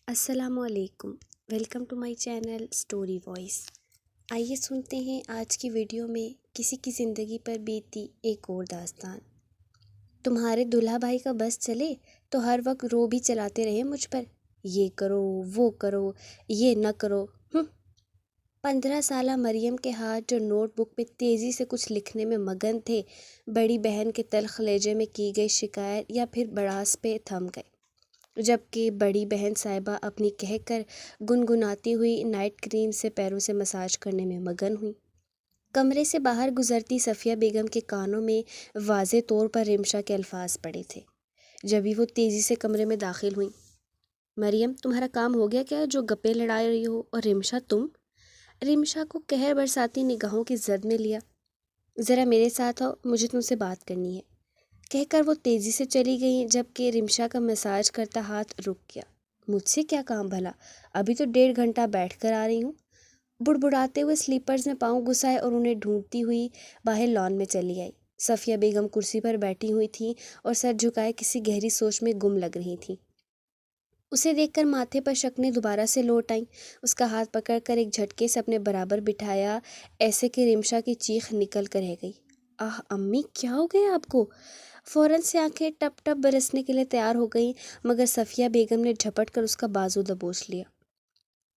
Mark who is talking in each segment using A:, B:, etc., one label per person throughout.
A: السلام علیکم، welcome to my channel story voice. آئیے سنتے ہیں آج کی ویڈیو میں کسی کی زندگی پر بیتی ایک اور داستان۔ تمہارے دلہا بھائی کا بس چلے تو ہر وقت رو بھی چلاتے رہے مجھ پر، یہ کرو وہ کرو یہ نہ کرو۔ 15 سالہ مریم کے ہاتھ جو نوٹ بک پہ تیزی سے کچھ لکھنے میں مگن تھے، بڑی بہن کے تلخ لہجے میں کی گئی شکایت یا پھر بڑاس پہ تھم گئے، جبکہ بڑی بہن صاحبہ اپنی کہہ کر گنگناتی ہوئی نائٹ کریم سے پیروں سے مساج کرنے میں مگن ہوئی۔ کمرے سے باہر گزرتی صفیہ بیگم کے کانوں میں واضح طور پر رمشا کے الفاظ پڑے تھے، جبھی وہ تیزی سے کمرے میں داخل ہوئیں۔ مریم، تمہارا کام ہو گیا کیا جو گپے لڑا رہی ہو؟ اور رمشا تم؟ رمشا کو قہر برساتی نگاہوں کی زد میں لیا۔ ذرا میرے ساتھ آؤ، مجھے تم سے بات کرنی ہے، کہہ کر وہ تیزی سے چلی گئیں، جبکہ رمشا کا مساج کرتا ہاتھ رک گیا۔ مجھ سے کیا کام بھلا؟ ابھی تو 1.5 گھنٹہ بیٹھ کر آ رہی ہوں۔ بڑبڑاتے ہوئے سلیپرز میں پاؤں گھسائے اور انہیں ڈھونڈتی ہوئی باہر لان میں چلی آئی۔ صفیہ بیگم کرسی پر بیٹھی ہوئی تھیں اور سر جھکائے کسی گہری سوچ میں گم لگ رہی تھیں۔ اسے دیکھ کر ماتھے پر شکنیں دوبارہ سے لوٹ آئیں۔ اس کا ہاتھ پکڑ کر ایک جھٹکے سے اپنے برابر بٹھایا، ایسے کہ رمشا کی چیخ نکل کر رہ گئی۔ آہ امی، کیا ہو گیا آپ کو؟ فوراً سے آنکھیں ٹپ ٹپ برسنے کے لیے تیار ہو گئیں، مگر صفیہ بیگم نے جھپٹ کر اس کا بازو دبوچ لیا۔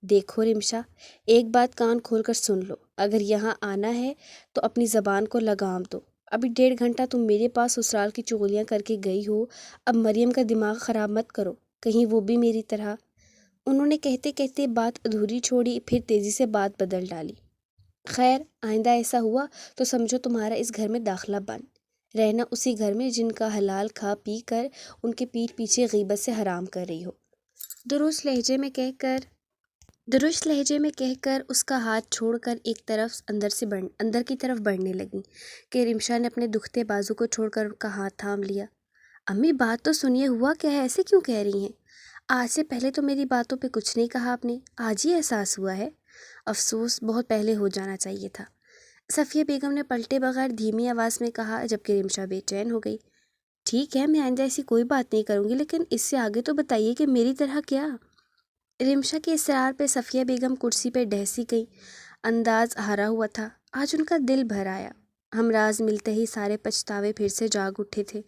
A: دیکھو رمشا، ایک بات کان کھول کر سن لو، اگر یہاں آنا ہے تو اپنی زبان کو لگام دو۔ ابھی 1.5 گھنٹہ تم میرے پاس سسرال کی چغلیاں کر کے گئی ہو، اب مریم کا دماغ خراب مت کرو، کہیں وہ بھی میری طرح۔ انہوں نے کہتے کہتے بات ادھوری چھوڑی، پھر تیزی سے بات بدل ڈالی۔ خیر، آئندہ ایسا ہوا تو سمجھو تمہارا اس گھر میں داخلہ بند، رہنا اسی گھر میں جن کا حلال کھا پی کر ان کے پیٹھ پیچھے غیبت سے حرام کر رہی ہو۔ درست لہجے میں کہہ کر اس کا ہاتھ چھوڑ کر ایک طرف اندر کی طرف بڑھنے لگیں کہ رمشا نے اپنے دکھتے بازو کو چھوڑ کر ان کا ہاتھ تھام لیا۔ امی، بات تو سنیے، ہوا کیا ہے؟ ایسے کیوں کہہ رہی ہیں؟ آج سے پہلے تو میری باتوں پہ کچھ نہیں کہا آپ نے، آج ہی احساس ہوا ہے؟ افسوس، بہت پہلے ہو جانا چاہیے تھا، صفیہ بیگم نے پلٹے بغیر دھیمی آواز میں کہا، جبکہ رمشا بے چین ہو گئی۔ ٹھیک ہے، میں آئندہ ایسی کوئی بات نہیں کروں گی، لیکن اس سے آگے تو بتائیے کہ میری طرح کیا؟ رمشا کے اصرار پہ صفیہ بیگم کرسی پہ ڈھسی گئی، انداز ہارا ہوا تھا۔ آج ان کا دل بھر آیا، ہمراز ملتے ہی سارے پچھتاوے پھر سے جاگ اٹھے تھے۔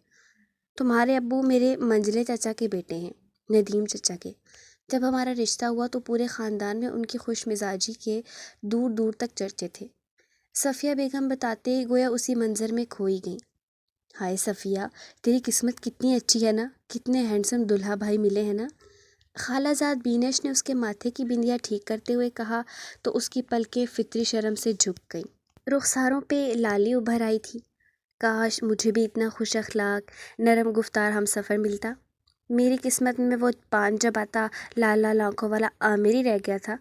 A: تمہارے ابو میرے منجلے چچا کے بیٹے ہیں، ندیم چچا کے۔ جب ہمارا رشتہ ہوا تو پورے خاندان میں ان کی خوش مزاجی کے دور دور تک چرچے تھے، صفیہ بیگم بتاتے ہی گویا اسی منظر میں کھوئی گئیں۔ ہائے صفیہ، تیری قسمت کتنی اچھی ہے نا، کتنے ہینڈسم دلہا بھائی ملے ہیں نا۔ خالہ زاد بینش نے اس کے ماتھے کی بندیاں ٹھیک کرتے ہوئے کہا تو اس کی پلکیں فطری شرم سے جھک گئیں، رخساروں پہ لالی ابھر آئی تھی۔ کاش مجھے بھی اتنا خوش اخلاق، نرم گفتار ہم سفر ملتا۔ میری قسمت میں وہ 5 جب آتا لال لال آنکھوں والا عامر ہی رہ گیا تھا۔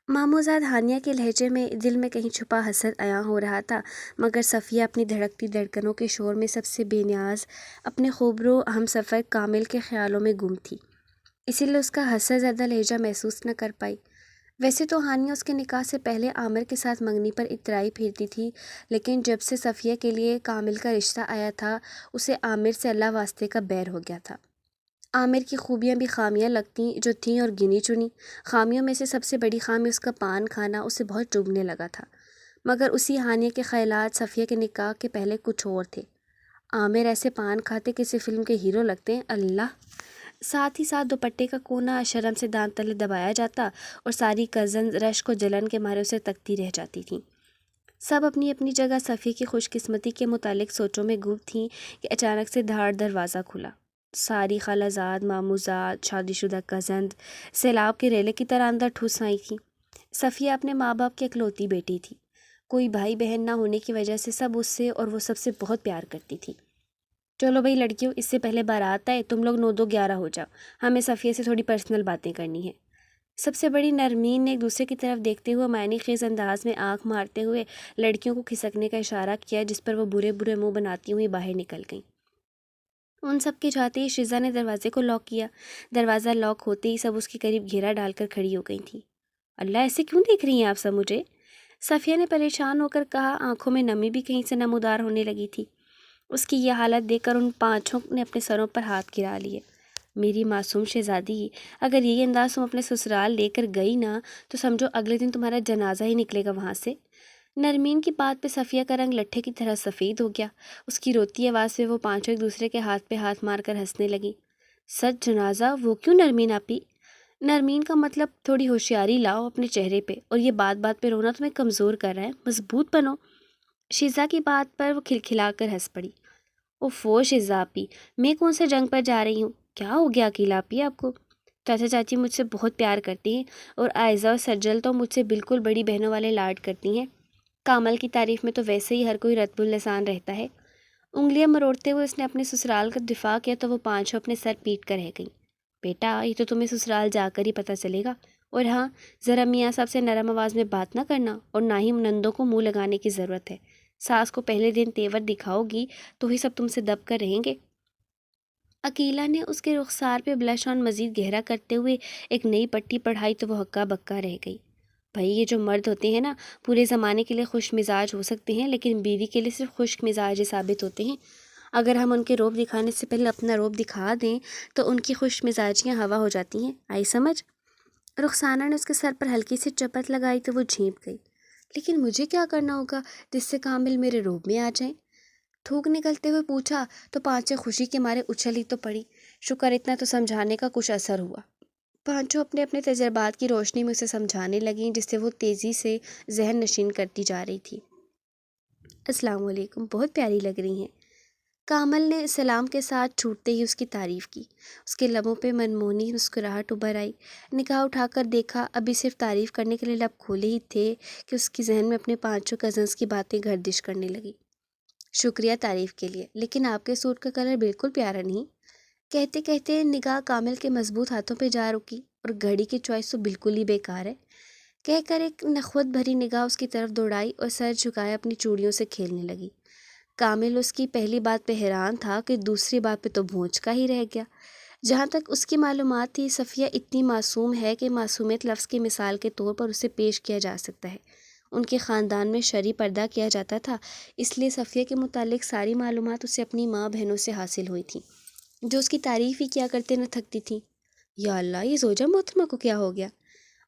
A: ماموزاد ہانیہ کے لہجے میں دل میں کہیں چھپا حسد عیاں ہو رہا تھا، مگر صفیہ اپنی دھڑکتی دھڑکنوں کے شور میں سب سے بے نیاز، اپنے خوبرو ہم سفر کامل کے خیالوں میں گم تھی، اسی لیے اس کا حسد زدہ لہجہ محسوس نہ کر پائی۔ ویسے تو ہانیہ اس کے نکاح سے پہلے عامر کے ساتھ منگنی پر اترائی پھرتی تھی، لیکن جب سے صفیہ کے لیے کامل کا رشتہ آیا تھا، اسے عامر سے اللہ واسطے کا بیر ہو گیا تھا۔ عامر کی خوبیاں بھی خامیاں لگتیں جو تھیں اور گنی چنی۔ خامیوں میں سے سب سے بڑی خامی اس کا پان کھانا اسے بہت چبھنے لگا تھا، مگر اسی ہانیہ کے خیالات صفیہ کے نکاح کے پہلے کچھ اور تھے۔ عامر ایسے پان کھاتے کسی فلم کے ہیرو لگتے ہیں، اللہ! ساتھ ہی ساتھ دوپٹے کا کونا شرم سے دانت تلے دبایا جاتا اور ساری کزنز رشک و جلن کے مارے اسے تکتی رہ جاتی تھیں۔ سب اپنی اپنی جگہ صفیہ کی خوش قسمتی کے متعلق سوچوں میں گم تھیں کہ اچانک سے دھاڑ دروازہ کھلا۔ ساری خالہ زاد، ماموزاد، شادی شدہ کزنز سیلاب کے ریلے کی طرح اندر ٹھوس آئی تھیں۔ صفیہ اپنے ماں باپ کی اکلوتی بیٹی تھی، کوئی بھائی بہن نہ ہونے کی وجہ سے سب اس سے اور وہ سب سے بہت پیار کرتی تھی۔ چلو بھائی لڑکیوں، اس سے پہلے بارات آئے تم لوگ 9 2 11 ہو جاؤ، ہمیں صفیہ سے تھوڑی پرسنل باتیں کرنی ہے۔ سب سے بڑی نرمین نے ایک دوسرے کی طرف دیکھتے ہوئے معنی خیز انداز میں آنکھ مارتے ہوئے لڑکیوں کو کھسکنے کا اشارہ کیا، جس پر وہ برے برے منہ بناتی ہوئی باہر نکل گئیں۔ ان سب کے جاتے ہی شزا نے دروازے کو لاک کیا۔ دروازہ لاک ہوتے ہی سب اس کے قریب گھیرا ڈال کر کھڑی ہو گئی تھیں۔ اللہ، ایسے کیوں دیکھ رہی ہیں آپ سب مجھے؟ صفیہ نے پریشان ہو کر کہا، آنکھوں میں نمی بھی کہیں سے نمودار ہونے لگی تھی۔ اس کی یہ حالت دیکھ کر ان 5 نے اپنے سروں پر ہاتھ گرا لیے۔ میری معصوم شہزادی، اگر یہی انداز تم اپنے سسرال لے کر گئی نا تو سمجھو اگلے دن تمہارا جنازہ ہی نکلے گا وہاں سے۔ نرمین کی بات پہ صفیہ کا رنگ لٹھے کی طرح سفید ہو گیا۔ اس کی روتی آواز سے وہ پانچوں ایک دوسرے کے ہاتھ پہ ہاتھ مار کر ہنسنے لگی۔ سچ جنازہ؟ وہ کیوں نرمین آپی؟ نرمین کا مطلب تھوڑی ہوشیاری لاؤ اپنے چہرے پہ، اور یہ بات بات پہ رونا تمہیں کمزور کر رہا ہے، مضبوط بنو۔ شیزا کی بات پر وہ کھلکھلا کر ہنس پڑی۔ اوفو شیزا آپی، میں کون سے جنگ پر جا رہی ہوں؟ کیا ہو گیا اکیلا آپی آپ کو؟ چاچا چاچی مجھ سے بہت پیار کرتی ہیں، اور آئزہ اور سجل تو مجھ سے بالکل بڑی بہنوں والے لاڈ کرتی ہیں۔ کامل کی تعریف میں تو ویسے ہی ہر کوئی رتب اللسان رہتا ہے۔ انگلیاں مروڑتے ہوئے اس نے اپنے سسرال کا دفاع کیا تو وہ پانچوں اپنے سر پیٹ کر رہ گئیں۔ بیٹا، یہ تو تمہیں سسرال جا کر ہی پتہ چلے گا، اور ہاں، ذرا میاں صاحب سے نرم آواز میں بات نہ کرنا، اور نہ ہی نندوں کو منہ لگانے کی ضرورت ہے۔ ساس کو پہلے دن تیور دکھاؤ گی تو ہی سب تم سے دب کر رہیں گے۔ عقیلہ نے اس کے رخسار پہ بلش آن مزید گہرا کرتے ہوئے ایک نئی پٹی پڑھائی تو وہ ہکا بکا رہ گئی۔ بھائی، یہ جو مرد ہوتے ہیں نا، پورے زمانے کے لیے خوش مزاج ہو سکتے ہیں، لیکن بیوی کے لیے صرف خشک مزاج ثابت ہوتے ہیں۔ اگر ہم ان کے روب دکھانے سے پہلے اپنا روب دکھا دیں تو ان کی خوش مزاجیاں ہوا ہو جاتی ہیں۔ آئی سمجھ؟ رخسانہ نے اس کے سر پر ہلکی سی چپت لگائی تو وہ جھینپ گئی۔ لیکن مجھے کیا کرنا ہوگا جس سے کامل میرے روب میں آ جائیں؟ تھوک نکلتے ہوئے پوچھا تو پانچیں خوشی کے مارے اچھل ہی تو پڑی۔ شکر اتنا تو سمجھانے کا کچھ اثر ہوا۔ پانچوں اپنے اپنے تجربات کی روشنی میں اسے سمجھانے لگیں، جس سے وہ تیزی سے ذہن نشین کرتی جا رہی تھی۔ السلام علیکم، بہت پیاری لگ رہی ہیں۔ کامل نے سلام کے ساتھ چھوٹتے ہی اس کی تعریف کی۔ اس کے لبوں پہ منمونی مسکراہٹ ابھر آئی۔ نگاہ اٹھا کر دیکھا، ابھی صرف تعریف کرنے کے لیے لب کھولے ہی تھے کہ اس کی ذہن میں اپنے پانچوں کزنس کی باتیں گردش کرنے لگی۔ شکریہ تعریف کے لیے، لیکن آپ کے سوٹ کا کلر بالکل پیارا نہیں۔ کہتے کہتے نگاہ کامل کے مضبوط ہاتھوں پہ جا رکی، اور گھڑی کی چوائس تو بالکل ہی بیکار ہے، کہہ کر ایک نخوت بھری نگاہ اس کی طرف دوڑائی اور سر جھکائے اپنی چوڑیوں سے کھیلنے لگی۔ کامل اس کی پہلی بات پہ حیران تھا کہ دوسری بات پہ تو بھونچ کا ہی رہ گیا۔ جہاں تک اس کی معلومات تھی، صفیہ اتنی معصوم ہے کہ معصومیت لفظ کی مثال کے طور پر اسے پیش کیا جا سکتا ہے۔ ان کے خاندان میں شرعی پردہ کیا جاتا تھا، اس لیے صفیہ کے متعلق ساری معلومات اسے اپنی ماں بہنوں سے حاصل ہوئی تھیں، جو اس کی تعریف ہی کیا کرتے نہ تھکتی تھیں۔ یا اللہ، یہ زوجہ محترمہ کو کیا ہو گیا؟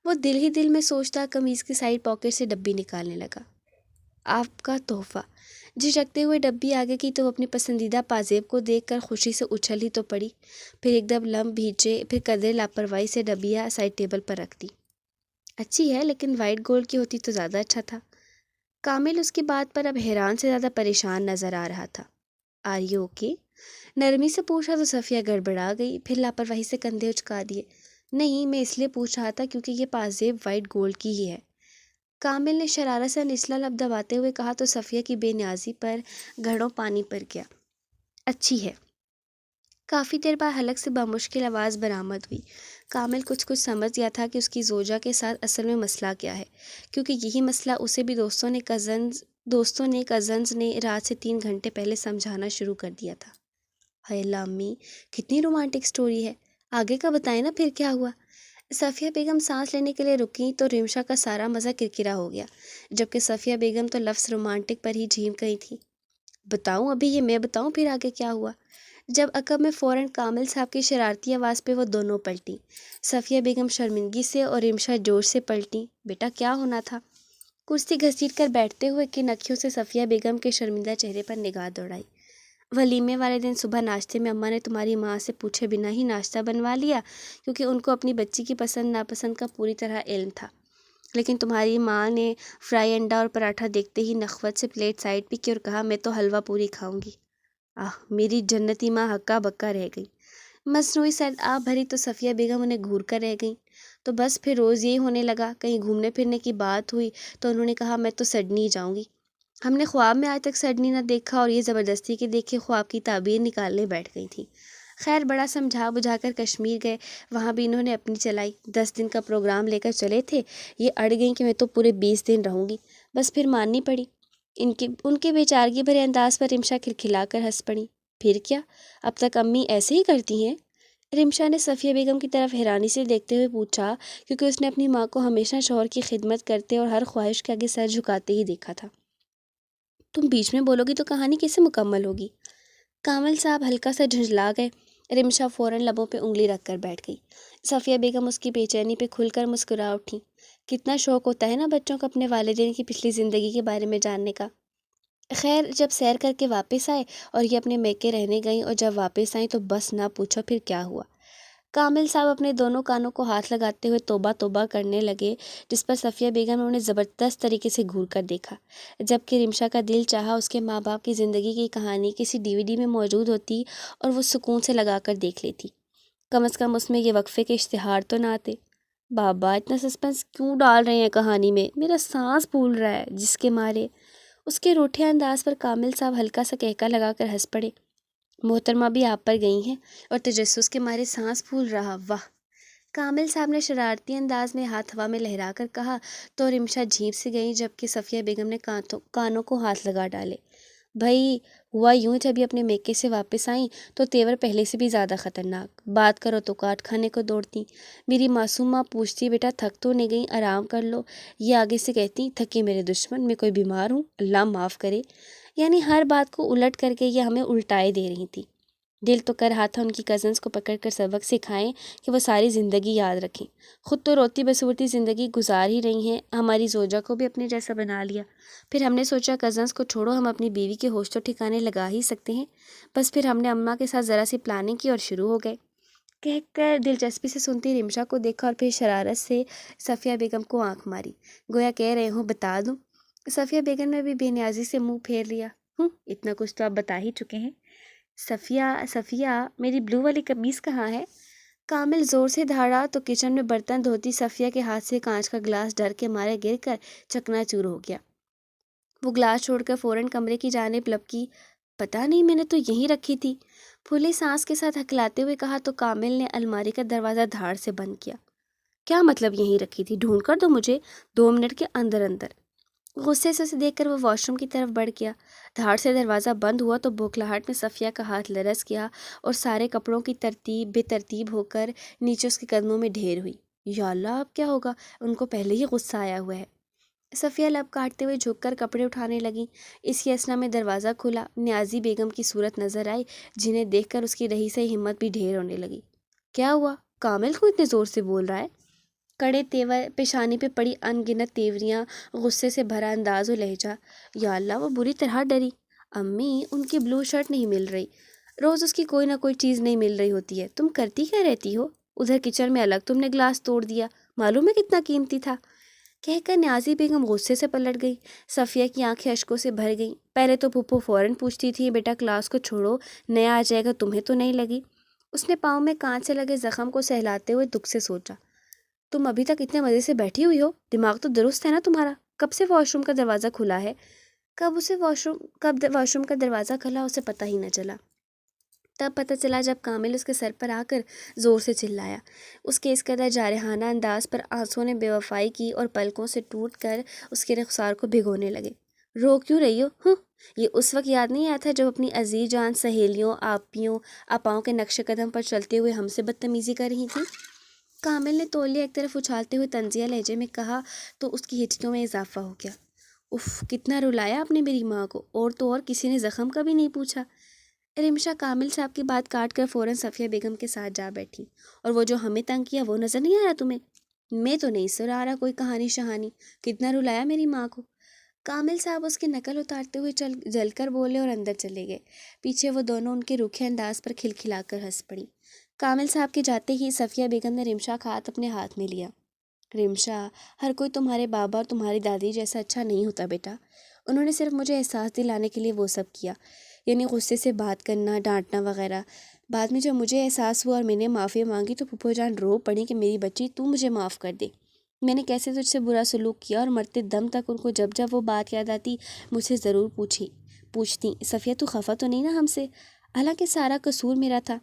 A: وہ دل ہی دل میں سوچتا قمیض کی سائڈ پاکٹ سے ڈبی نکالنے لگا۔ آپ کا تحفہ۔ جھجکتے ہوئے ڈبی آگے کی تو وہ اپنی پسندیدہ پازیب کو دیکھ کر خوشی سے اچھل ہی تو پڑی، پھر ایک دم لم بھیجے، پھر قدرے لاپرواہی سے ڈبیا سائڈ ٹیبل پر رکھ دی۔ اچھی ہے، لیکن وائٹ گولڈ کی ہوتی تو زیادہ اچھا تھا۔ کامل اس کی بات پر اب حیران سے زیادہ پریشان نظر آ رہا تھا۔ Are you okay? نرمی سے پوچھا تو صفیہ گڑبڑا گئی، پھر لاپرواہی سے کندھے اچکا دیے۔ نہیں، میں اس لیے پوچھ رہا تھا کیونکہ یہ پازیب وائٹ گولڈ کی ہی ہے۔ کامل نے شرارت سے نچلا لب دباتے ہوئے کہا تو صفیہ کی بے نیازی پر گھڑوں پانی پر گیا۔ اچھی ہے۔ کافی دیر بعد حلق سے بمشکل آواز برآمد ہوئی۔ کامل کچھ سمجھ گیا تھا کہ اس کی زوجہ کے ساتھ اصل میں مسئلہ کیا ہے، کیونکہ یہی مسئلہ اسے بھی دوستوں نے کزنز نے رات سے 3 گھنٹے پہلے سمجھانا شروع کر دیا تھا۔ ہائے اللہ امی، کتنی رومانٹک سٹوری ہے، آگے کا بتائیں نا پھر کیا ہوا؟ صفیہ بیگم سانس لینے کے لیے رکیں تو رمشا کا سارا مزہ کرکرا ہو گیا، جبکہ صفیہ بیگم تو لفظ رومانٹک پر ہی جھیم گئی تھی۔ بتاؤں ابھی؟ یہ میں بتاؤں پھر آگے کیا ہوا؟ جب عقب میں فوراً کامل صاحب کی شرارتی آواز پہ وہ دونوں پلٹیں، صفیہ بیگم شرمندگی سے اور رمشا جوش سے پلٹیں۔ بیٹا، کیا ہونا تھا؟ کرسی گھسیٹ کر بیٹھتے ہوئے کن اکھیوں سے صفیہ بیگم کے شرمندہ چہرے پر نگاہ دوڑائی۔ ولیمے والے دن صبح ناشتے میں اماں نے تمہاری ماں سے پوچھے بنا ہی ناشتہ بنوا لیا، کیونکہ ان کو اپنی بچی کی پسند ناپسند کا پوری طرح علم تھا، لیکن تمہاری ماں نے فرائی انڈا اور پراٹھا دیکھتے ہی نخوت سے پلیٹ سائڈ پہ کی اور کہا میں تو حلوہ پوری کھاؤں گی۔ میری جنتی ماں ہکا بکا رہ گئی۔ مصنوعی سرد آب بھری تو صفیہ بیگم انہیں گھور کر رہ گئیں۔ تو بس پھر روز یہی ہونے لگا، کہیں گھومنے پھرنے کی بات ہوئی تو انہوں نے کہا میں تو سڈنی جاؤں گی۔ ہم نے خواب میں آج تک سڈنی نہ دیکھا، اور یہ زبردستی کے دیکھے خواب کی تعبیر نکالنے بیٹھ گئی تھی۔ خیر، بڑا سمجھا بجھا کر کشمیر گئے، وہاں بھی انہوں نے اپنی چلائی۔ 10 دن کا پروگرام لے کر چلے تھے، یہ اڑ گئیں کہ میں تو پورے 20 دن رہوں گی، بس پھر ماننی پڑی۔ ان کے بیچارگی بھرے انداز پر رمشا کھلکھلا کر ہنس پڑی۔ پھر کیا، اب تک امی ایسے ہی کرتی ہیں؟ رمشا نے صفیہ بیگم کی طرف حیرانی سے دیکھتے ہوئے پوچھا، کیونکہ اس نے اپنی ماں کو ہمیشہ شوہر کی خدمت کرتے اور ہر خواہش کے آگے سر جھکاتے ہی دیکھا تھا۔ تم بیچ میں بولو گی تو کہانی کیسے مکمل ہوگی؟ کامل صاحب ہلکا سا جھنجھلا گئے۔ رمشا فوراً لبوں پہ انگلی رکھ کر بیٹھ گئی۔ صفیہ بیگم اس کی بے چینی پہ کھل کر مسکرا اٹھیں۔ کتنا شوق ہوتا ہے نا بچوں کو اپنے والدین کی پچھلی زندگی کے بارے میں جاننے کا۔ خیر جب سیر کر کے واپس آئے اور یہ اپنے میکے رہنے گئیں اور جب واپس آئیں تو بس نہ پوچھو پھر کیا ہوا۔ کامل صاحب اپنے دونوں کانوں کو ہاتھ لگاتے ہوئے توبہ توبہ کرنے لگے، جس پر صفیہ بیگم نے انہیں زبردست طریقے سے گھور کر دیکھا، جبکہ رمشا کا دل چاہا اس کے ماں باپ کی زندگی کی کہانی کسی DVD میں موجود ہوتی اور وہ سکون سے لگا کر دیکھ لیتی۔ کم از کم اس میں یہ وقفے کے اشتہار تو نہ آتے۔ بابا اتنا سسپنس کیوں ڈال رہے ہیں کہانی میں، میرا سانس پھول رہا ہے، جس کے مارے اس کے روٹھے انداز پر کامل صاحب ہلکا سا کہکا لگا کر ہنس پڑے۔ محترمہ بھی آپ پر گئی ہیں اور تجسس کے مارے سانس پھول رہا، واہ! کامل صاحب نے شرارتی انداز میں ہاتھ ہوا میں لہرا کر کہا تو رمشا جھیپ سے گئی، جبکہ صفیہ بیگم نے کانوں کو ہاتھ لگا ڈالے۔ بھائی ہوا یوں جب یہ اپنے میکے سے واپس آئیں تو تیور پہلے سے بھی زیادہ خطرناک، بات کرو تو کاٹ کھانے کو دوڑتی۔ میری معصوم ماں پوچھتی بیٹا تھک تو نہیں گئی، آرام کر لو، یہ آگے سے کہتی تھکے میرے دشمن، میں کوئی بیمار ہوں، اللہ معاف کرے۔ یعنی ہر بات کو الٹ کر کے یہ ہمیں الٹائے دے رہی تھی۔ دل تو کر رہا تھا ان کی کزنس کو پکڑ کر سبق سکھائیں کہ وہ ساری زندگی یاد رکھیں، خود تو روتی بسورتی زندگی گزار ہی رہی ہیں، ہماری زوجہ کو بھی اپنے جیسا بنا لیا۔ پھر ہم نے سوچا کزنس کو چھوڑو، ہم اپنی بیوی کے ہوش تو ٹھکانے لگا ہی سکتے ہیں۔ بس پھر ہم نے اماں کے ساتھ ذرا سی پلاننگ کی اور شروع ہو گئے۔ کہہ کر دلچسپی سے سنتی رمشا کو دیکھا اور پھر شرارت سے صفیہ بیگم کو آنکھ ماری، گویا کہہ رہے ہوں بتا دوں۔ صفیہ بیگم نے بھی بے نیازی سے منہ پھیر لیا، اتنا کچھ تو آپ بتا ہی چکے ہیں۔ صفیہ میری بلو والی قمیص کہاں ہے؟ کامل زور سے دھاڑا تو کچن میں برتن دھوتی صفیہ کے ہاتھ سے کانچ کا گلاس ڈر کے مارے گر کر چکنا چور ہو گیا۔ وہ گلاس چھوڑ کر فوراً کمرے کی جانب لپکی۔ پتہ نہیں، میں نے تو یہیں رکھی تھی، پھولی سانس کے ساتھ ہکلاتے ہوئے کہا تو کامل نے الماری کا دروازہ دھاڑ سے بند کیا۔ کیا مطلب یہیں رکھی تھی؟ ڈھونڈ کر دو مجھے 2 منٹ کے اندر اندر۔ غصے سے اسے دیکھ کر وہ واش روم کی طرف بڑھ گیا۔ دھاڑ سے دروازہ بند ہوا تو بوکھلاہٹ میں صفیہ کا ہاتھ لرز گیا اور سارے کپڑوں کی بے ترتیب ہو کر نیچے اس کے قدموں میں ڈھیر ہوئی۔ یا اللہ اب کیا ہوگا، ان کو پہلے ہی غصہ آیا ہوا ہے۔ صفیہ لب کاٹتے ہوئے جھک کر کپڑے اٹھانے لگیں، اسی اثنا میں دروازہ کھلا، نیازی بیگم کی صورت نظر آئی، جنہیں دیکھ کر اس کی رہی سے ہمت بھی ڈھیر ہونے لگی۔ کیا ہوا؟ کامل کو اتنے زور سے بول رہا ہے؟ کڑے تیور، پیشانی پہ پڑی ان گنت تیوریاں، غصے سے بھرا انداز و لہجہ۔ یا اللہ وہ بری طرح ڈری۔ امی ان کی بلو شرٹ نہیں مل رہی، روز اس کی کوئی نہ کوئی چیز نہیں مل رہی ہوتی ہے، تم کرتی کیا رہتی ہو؟ ادھر کچن میں الگ تم نے گلاس توڑ دیا، معلوم ہے کتنا قیمتی تھا؟ کہہ کر نیازی بیگم غصے سے پلٹ گئی۔ صفیہ کی آنکھیں اشکوں سے بھر گئیں۔ پہلے تو پھپھو فوراً پوچھتی تھی بیٹا کلاس کو چھوڑو، نیا آ جائے گا، تمہیں تو نہیں لگی؟ اس نے پاؤں میں کانچ سے لگے زخم کو سہلاتے ہوئے دکھ سے سوچا، تم ابھی تک اتنے مزے سے بیٹھی ہوئی ہو، دماغ تو درست ہے نا تمہارا؟ کب سے واش روم کا دروازہ کھلا ہے؟ کب واش روم کا دروازہ کھلا اسے پتہ ہی نہ چلا۔ تب پتہ چلا جب کامل اس کے سر پر آ کر زور سے چلایا۔ اس کے اس قدر جارحانہ انداز پر آنسوؤں نے بے وفائی کی اور پلکوں سے ٹوٹ کر اس کے رخسار کو بھگونے لگے۔ رو کیوں رہی ہو؟ یہ اس وقت یاد نہیں آیا تھا جب اپنی عزیز جان سہیلیوں، آپیوں، آپاؤں کے نقش قدم پر چلتے ہوئے ہم سے بدتمیزی کر رہی تھیں؟ کامل نے تولیہ ایک طرف اچھالتے ہوئے طنزیہ لہجے میں کہا تو اس کی ہچکیوں میں اضافہ ہو گیا۔ اف، کتنا رلایا آپ نے میری ماں کو، اور تو اور کسی نے زخم کا بھی نہیں پوچھا۔ رمشا کامل صاحب کی بات کاٹ کر فوراً صفیہ بیگم کے ساتھ جا بیٹھی۔ اور وہ جو ہمیں تنگ کیا وہ نظر نہیں آ رہا تمہیں؟ میں تو نہیں سر آ رہا کوئی کہانی شہانی، کتنا رلایا میری ماں کو۔ کامل صاحب اس کی نقل اتارتے ہوئے جل کر بولے اور اندر چلے گئے۔ پیچھے وہ دونوں ان کے روکھے انداز پر کھلکھلا کر ہنس پڑی۔ کامل صاحب کے جاتے ہی صفیہ بیگم نے رمشا کا ہاتھ اپنے ہاتھ میں لیا۔ رمشا، ہر کوئی تمہارے بابا اور تمہاری دادی جیسا اچھا نہیں ہوتا بیٹا، انہوں نے صرف مجھے احساس دلانے کے لیے وہ سب کیا، یعنی غصے سے بات کرنا، ڈانٹنا وغیرہ۔ بعد میں جب مجھے احساس ہوا اور میں نے معافی مانگی تو پھپھو جان رو پڑی کہ میری بچی تو مجھے معاف کر دے، میں نے کیسے تجھ سے برا سلوک کیا، اور مرتے دم تک ان کو جب جب وہ بات یاد آتی مجھ سے ضرور پوچھتی صفیہ تو خفا تو نہیں نا ہم سے؟ حالانکہ سارا قصور میرا تھا۔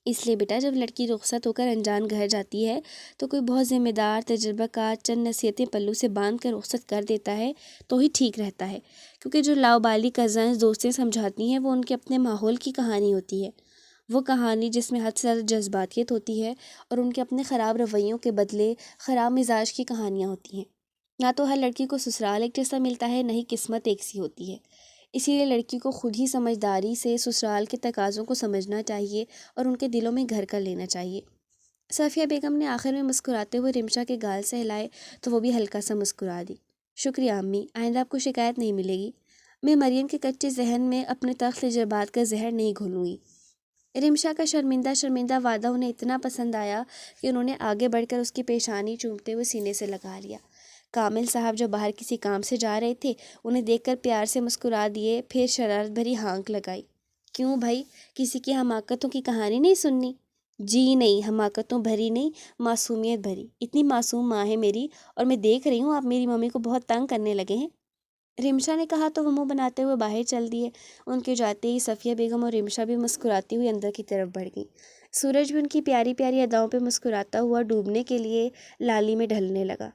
A: اس لیے بیٹا جب لڑکی رخصت ہو کر انجان گھر جاتی ہے تو کوئی بہت ذمہ دار تجربہ کار چند نصیحتیں پلو سے باندھ کر رخصت کر دیتا ہے تو ہی ٹھیک رہتا ہے، کیونکہ جو لاؤبالی کزنز دوستیں سمجھاتی ہیں وہ ان کے اپنے ماحول کی کہانی ہوتی ہے، وہ کہانی جس میں حد سے زیادہ جذباتیت ہوتی ہے اور ان کے اپنے خراب رویوں کے بدلے خراب مزاج کی کہانیاں ہوتی ہیں۔ نہ تو ہر لڑکی کو سسرال ایک جیسا ملتا ہے، نہ ہی قسمت ایک سی ہوتی ہے۔ اسی لیے لڑکی کو خود ہی سمجھداری سے سسرال کے تقاضوں کو سمجھنا چاہیے اور ان کے دلوں میں گھر کر لینا چاہیے۔ صفیہ بیگم نے آخر میں مسکراتے ہوئے رمشا کے گال سے ہلائے تو وہ بھی ہلکا سا مسکرا دی۔ شکریہ امی، آئندہ آپ کو شکایت نہیں ملے گی۔ میں مریم کے کچے ذہن میں اپنے تلخ تجربات کا زہر نہیں گھولوں گی۔ رمشا کا شرمندہ شرمندہ وعدہ انہیں اتنا پسند آیا کہ انہوں نے آگے بڑھ کر اس کی پیشانی چومتے ہوئے سینے سے لگا لیا۔ کامل صاحب جو باہر کسی کام سے جا رہے تھے انہیں دیکھ کر پیار سے مسکرا دیے، پھر شرارت بھری ہانک لگائی۔ کیوں بھائی، کسی کی حماقتوں کی کہانی نہیں سننی؟ جی نہیں، حماقتوں بھری نہیں، معصومیت بھری۔ اتنی معصوم ماں ہے میری، اور میں دیکھ رہی ہوں آپ میری ممی کو بہت تنگ کرنے لگے ہیں۔ رمشا نے کہا تو وہ منہ بناتے ہوئے باہر چل دیے۔ ان کے جاتے ہی صفیہ بیگم اور رمشا بھی مسکراتی ہوئی اندر کی طرف بڑھ گئیں۔ سورج بھی ان کی پیاری پیاری اداؤں پہ مسکراتا ہوا ڈوبنے کے لیے لالی میں ڈھلنے لگا۔